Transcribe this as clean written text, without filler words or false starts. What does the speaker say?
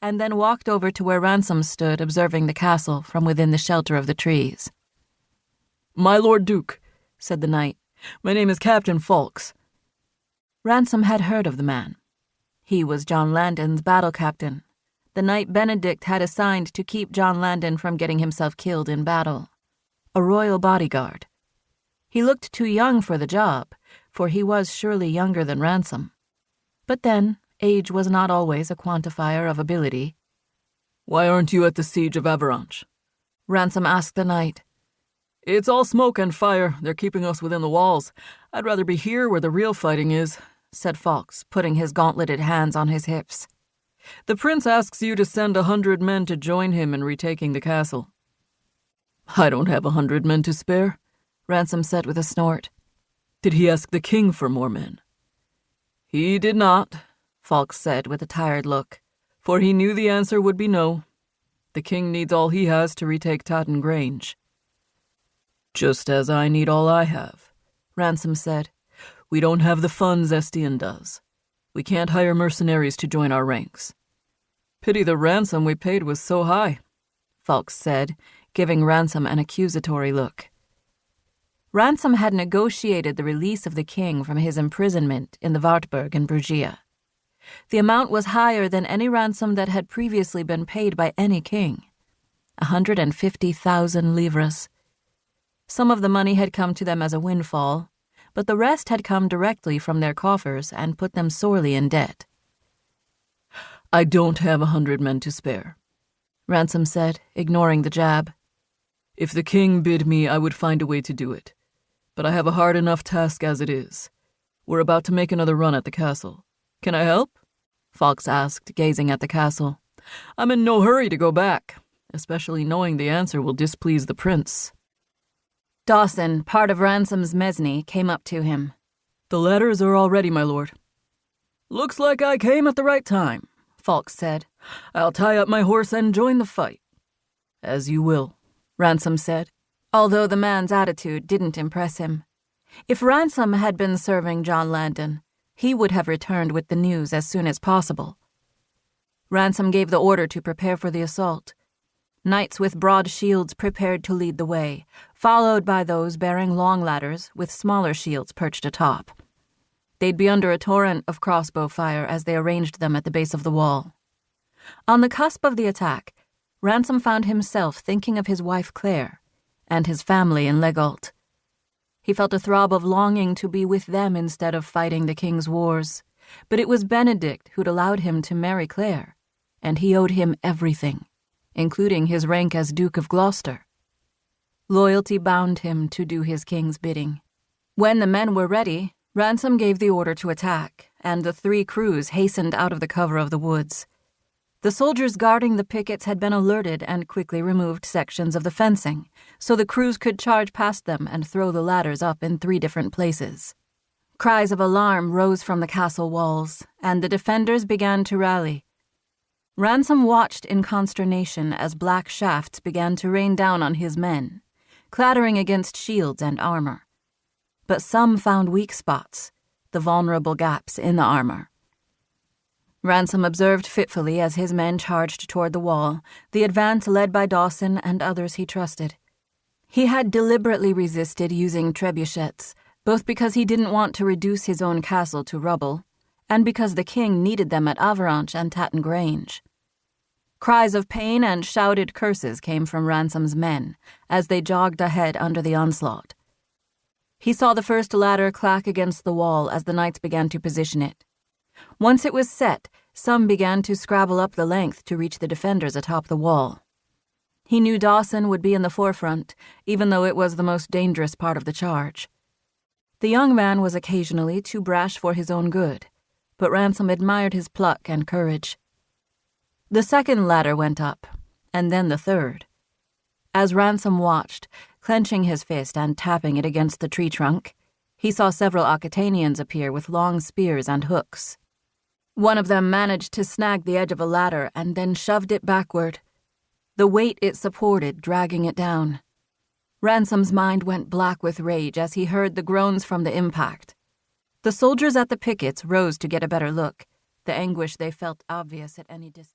and then walked over to where Ransom stood observing the castle from within the shelter of the trees. "My Lord Duke," said the knight, "my name is Captain Fawkes." Ransom had heard of the man. He was Jon-Landon's battle captain, the knight Benedict had assigned to keep Jon-Landon from getting himself killed in battle. A royal bodyguard. He looked too young for the job, for he was surely younger than Ransom. But then, age was not always a quantifier of ability. "Why aren't you at the siege of Avaranche?" Ransom asked the knight. "It's all smoke and fire. They're keeping us within the walls. I'd rather be here where the real fighting is," said Fawkes, putting his gauntleted hands on his hips. "The prince asks you to send 100 men to join him in retaking the castle." "I don't have 100 men to spare," Ransom said with a snort. "Did he ask the king for more men?" "He did not," Fawkes said with a tired look, "for he knew the answer would be no. The king needs all he has to retake Tatton Grange." "Just as I need all I have," Ransom said. "We don't have the funds Estienne does. We can't hire mercenaries to join our ranks." "Pity the ransom we paid was so high," Fawkes said, giving Ransom an accusatory look. Ransom had negotiated the release of the king from his imprisonment in the Wartburg in Brugia. The amount was higher than any ransom that had previously been paid by any king. 150,000 livres. Some of the money had come to them as a windfall, but the rest had come directly from their coffers and put them sorely in debt. "I don't have 100 men to spare," Ransom said, ignoring the jab. "If the king bid me, I would find a way to do it. But I have a hard enough task as it is. We're about to make another run at the castle. Can I help?" Fawkes asked, gazing at the castle. "I'm in no hurry to go back, especially knowing the answer will displease the prince." Dawson, part of Ransom's mesney, came up to him. "The ladders are all ready, my lord." "Looks like I came at the right time," Fawkes said. "I'll tie up my horse and join the fight." "As you will," Ransom said, although the man's attitude didn't impress him. If Ransom had been serving Jon-Landon, he would have returned with the news as soon as possible. Ransom gave the order to prepare for the assault. Knights with broad shields prepared to lead the way, followed by those bearing long ladders with smaller shields perched atop. They'd be under a torrent of crossbow fire as they arranged them at the base of the wall. On the cusp of the attack, Ransom found himself thinking of his wife Claire and his family in Legault. He felt a throb of longing to be with them instead of fighting the king's wars, but it was Benedict who'd allowed him to marry Claire, and he owed him everything, including his rank as Duke of Gloucester. Loyalty bound him to do his king's bidding. When the men were ready, Ransom gave the order to attack, and the 3 crews hastened out of the cover of the woods. The soldiers guarding the pickets had been alerted and quickly removed sections of the fencing, so the crews could charge past them and throw the ladders up in 3 different places. Cries of alarm rose from the castle walls, and the defenders began to rally. Ransom watched in consternation as black shafts began to rain down on his men, clattering against shields and armor. But some found weak spots, the vulnerable gaps in the armor. Ransom observed fitfully as his men charged toward the wall, the advance led by Dawson and others he trusted. He had deliberately resisted using trebuchets, both because he didn't want to reduce his own castle to rubble, and because the king needed them at Avaranche and Tatton Grange. Cries of pain and shouted curses came from Ransom's men as they jogged ahead under the onslaught. He saw the first ladder clack against the wall as the knights began to position it. Once it was set, some began to scrabble up the length to reach the defenders atop the wall. He knew Dawson would be in the forefront, even though it was the most dangerous part of the charge. The young man was occasionally too brash for his own good, but Ransom admired his pluck and courage. The second ladder went up, and then the third. As Ransom watched, clenching his fist and tapping it against the tree trunk, he saw several Occitanians appear with long spears and hooks. One of them managed to snag the edge of a ladder and then shoved it backward, the weight it supported dragging it down. Ransom's mind went black with rage as he heard the groans from the impact. The soldiers at the pickets rose to get a better look, the anguish they felt obvious at any distance.